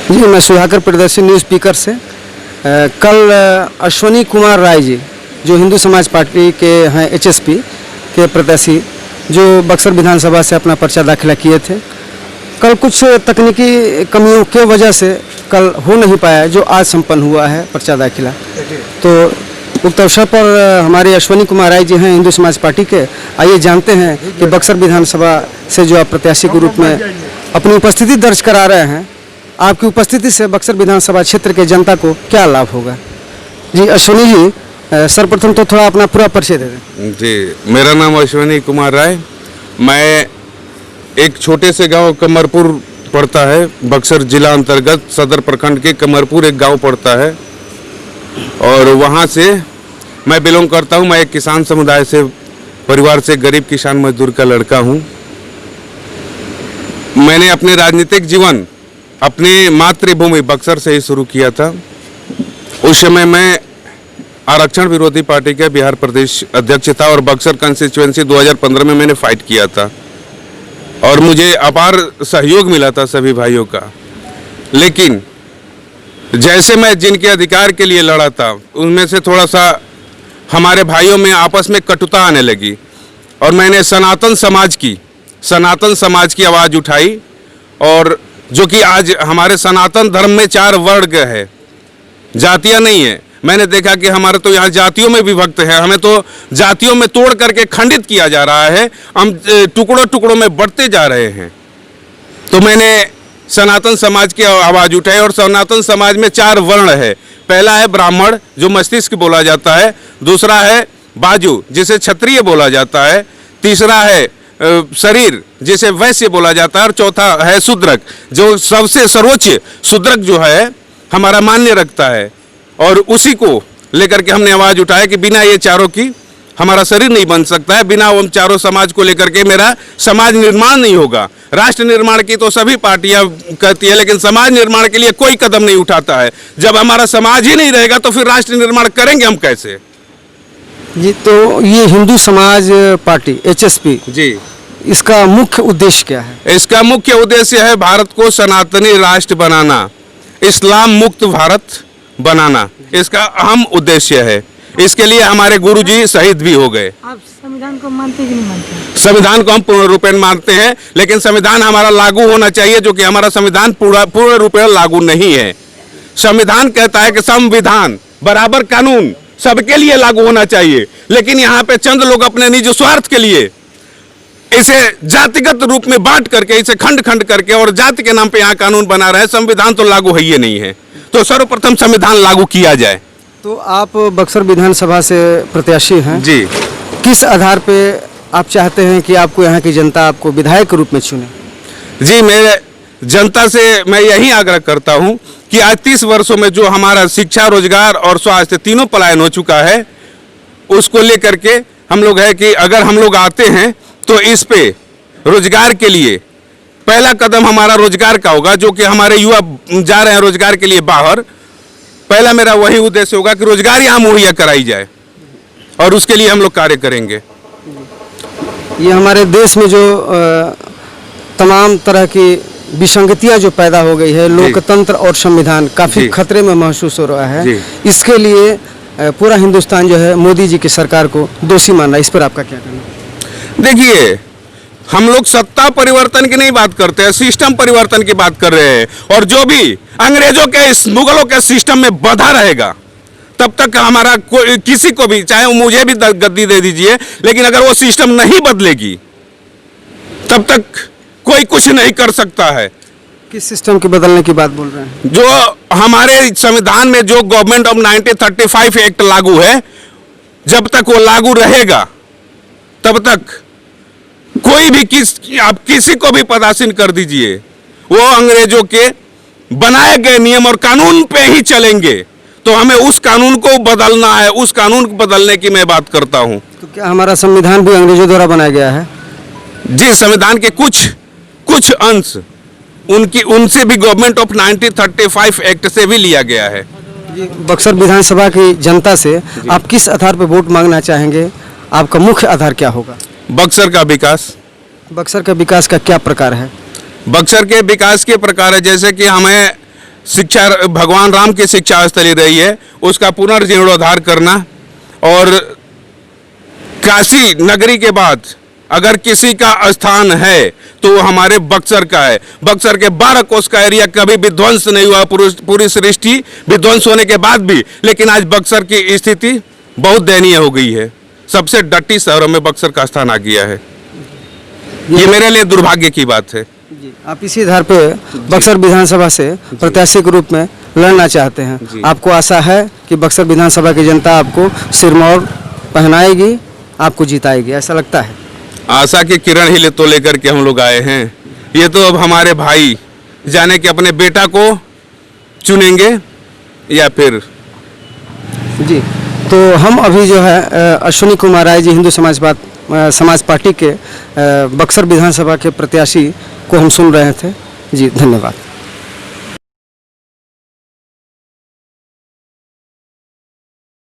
जी, मैं Sudhakar Priyadarshi news speaker से कल अश्विनी कुमार राय जी जो हिंदू समाज पार्टी के हैं एचएसपी के प्रत्याशी जो बक्सर विधानसभा से अपना पर्चा दाखिला किए थे, कल कुछ तकनीकी कमियों के वजह से कल हो नहीं पाया जो आज संपन्न हुआ है पर्चा दाखिला। तो उक्त अवसर पर हमारे अश्विनी कुमार राय जी हैं हिंदू समाज पार्टी के। आइए जानते हैं कि बक्सर विधानसभा से जो आप प्रत्याशी के रूप में अपनी उपस्थिति दर्ज करा रहे हैं, आपकी उपस्थिति से बक्सर विधानसभा क्षेत्र के जनता को क्या लाभ होगा। जी अश्विनी जी, सर्वप्रथम तो थोड़ा अपना पूरा परिचय दे दें। जी, मेरा नाम अश्विनी कुमार राय, मैं एक छोटे से गांव कमरपुर पड़ता है, बक्सर जिला अंतर्गत सदर प्रखंड के कमरपुर एक गांव पड़ता है और वहां से मैं बिलोंग करता हूं। मैं एक किसान समुदाय से परिवार से गरीब किसान मजदूर का लड़का हूं। मैंने अपने राजनीतिक जीवन अपनी मातृभूमि बक्सर से ही शुरू किया था। उस समय मैं आरक्षण विरोधी पार्टी के बिहार प्रदेश अध्यक्ष था और बक्सर कंस्टिट्यूएंसी 2015 में मैंने फाइट किया था और मुझे अपार सहयोग मिला था सभी भाइयों का। लेकिन जैसे मैं जिनके अधिकार के लिए लड़ा था, उनमें से थोड़ा सा हमारे भाइयों में आपस में कटुता आने लगी और मैंने सनातन समाज की आवाज़ उठाई। और जो कि आज हमारे सनातन धर्म में 4 वर्ग है, जातियां नहीं है। मैंने देखा कि हमारे तो यहाँ जातियों में विभक्त है, हमें तो जातियों में तोड़ करके खंडित किया जा रहा है, हम टुकड़ों टुकड़ों में बढ़ते जा रहे हैं। तो मैंने सनातन समाज की आवाज़ उठाई और सनातन समाज में 4 वर्ण है। पहला है ब्राह्मण जो मस्तिष्क बोला जाता है, दूसरा है बाजू जिसे क्षत्रिय बोला जाता है, तीसरा है शरीर जिसे वैश्य बोला जाता है और चौथा है शूद्रक जो सबसे सर्वोच्च शूद्रक जो है हमारा मान्य रखता है। और उसी को लेकर के हमने आवाज़ उठाया कि बिना ये चारों की हमारा शरीर नहीं बन सकता है, बिना उन चारों समाज को लेकर के मेरा समाज निर्माण नहीं होगा। राष्ट्र निर्माण की तो सभी पार्टियां कहती है, लेकिन समाज निर्माण के लिए कोई कदम नहीं उठाता है। जब हमारा समाज ही नहीं रहेगा तो फिर राष्ट्र निर्माण करेंगे हम कैसे। जी, तो ये हिंदू समाज पार्टी एचएसपी जी, इसका मुख्य उद्देश्य क्या है? इसका मुख्य उद्देश्य है भारत को सनातनी राष्ट्र बनाना, इस्लाम मुक्त भारत बनाना, इसका अहम उद्देश्य है। इसके लिए हमारे गुरुजी शहीद भी हो गए। आप संविधान को मानते कि नहीं मानते? संविधान को हम पूर्ण रूपेण मानते हैं, लेकिन संविधान हमारा लागू होना चाहिए, जो कि हमारा संविधान पूर्ण रूपेण लागू नहीं है। संविधान कहता है कि संविधान बराबर कानून सबके लिए लागू होना चाहिए, लेकिन यहाँ पे चंद लोग अपने निजी स्वार्थ के लिए इसे जातिगत रूप में बांट करके, इसे खंड खंड करके और जाति के नाम पे यहाँ कानून बना रहे हैं। संविधान तो लागू है ही नहीं है, तो सर्वप्रथम संविधान लागू किया जाए। तो आप बक्सर विधानसभा से प्रत्याशी हैं जी, किस आधार पे आप चाहते हैं कि आपको यहाँ की जनता आपको विधायक के रूप में चुने? जी, मेरे जनता से मैं यही आग्रह करता हूँ कि आज 30 वर्षों में जो हमारा शिक्षा, रोजगार और स्वास्थ्य तीनों पलायन हो चुका है, उसको लेकर के हम लोग है कि अगर हम लोग आते हैं तो इस पे रोजगार के लिए पहला कदम हमारा रोजगार का होगा, जो कि हमारे युवा जा रहे हैं रोजगार के लिए बाहर। पहला मेरा वही उद्देश्य होगा कि रोजगार यहाँ मुहैया कराई जाए और उसके लिए हम लोग कार्य करेंगे। ये हमारे देश में जो तमाम तरह की विसंगतियां जो पैदा हो गई है, लोकतंत्र और संविधान काफ़ी खतरे में महसूस हो रहा है। इसके लिए पूरा हिंदुस्तान जो है मोदी जी की सरकार को दोषी मान रहा है। इस पर आपका क्या कहना है? देखिए, हम लोग सत्ता परिवर्तन की नहीं बात करते हैं, सिस्टम परिवर्तन की बात कर रहे हैं। और जो भी अंग्रेजों के, इस मुगलों के सिस्टम में बंधा रहेगा, तब तक हमारा किसी को भी, चाहे मुझे भी गद्दी दे दीजिए, लेकिन अगर वो सिस्टम नहीं बदलेगी तब तक कोई कुछ नहीं कर सकता है। किस सिस्टम के बदलने की बात बोल रहे हैं? जो हमारे संविधान में जो गवर्नमेंट ऑफ 1935 एक्ट लागू है, जब तक वो लागू रहेगा तब तक कोई भी आप किसी को भी पदासीन कर दीजिए, वो अंग्रेजों के बनाए गए नियम और कानून पे ही चलेंगे। तो हमें उस कानून को बदलना है, उस कानून को बदलने की मैं बात करता हूं। तो क्या हमारा संविधान भी अंग्रेजों द्वारा बनाया गया है? जी, संविधान के कुछ अंश उनसे भी गवर्नमेंट ऑफ 1935 एक्ट से भी लिया गया है। बक्सर विधानसभा की जनता से आप किस आधार पर वोट मांगना चाहेंगे? आपका मुख्य आधार क्या होगा? बक्सर का विकास। बक्सर का विकास का क्या प्रकार है? बक्सर के विकास के प्रकार है, जैसे कि हमें शिक्षा भगवान राम की शिक्षा स्थली रही है, उसका पुनर्जीर्णोद्धार करना। और काशी नगरी के बाद अगर किसी का स्थान है तो वो हमारे बक्सर का है। बक्सर के 12 कोस का एरिया कभी विध्वंस नहीं हुआ, पूरी सृष्टि विध्वंस होने के बाद भी, लेकिन आज बक्सर की स्थिति बहुत दयनीय हो गई है। सबसे डटी शहरों में बक्सर का स्थान आ गया है। ये मेरे लिए दुर्भाग्य की बात है। जी, आप इसी आधार पे बक्सर विधानसभा से प्रत्याशी के रूप में लड़ना चाहते हैं। आपको आशा है कि बक्सर विधानसभा की जनता आपको सिरमौर पहनाएगी, आपको जिताएगी, ऐसा लगता है? आशा की किरण ही तो लेकर के हम लोग आए हैं। ये तो अब हमारे भाई जाने के अपने बेटा को चुनेंगे या फिर। जी, तो हम अभी जो है अश्विनी कुमार राय जी हिंदू समाज पार्टी के बक्सर विधानसभा के प्रत्याशी को हम सुन रहे थे। जी, धन्यवाद।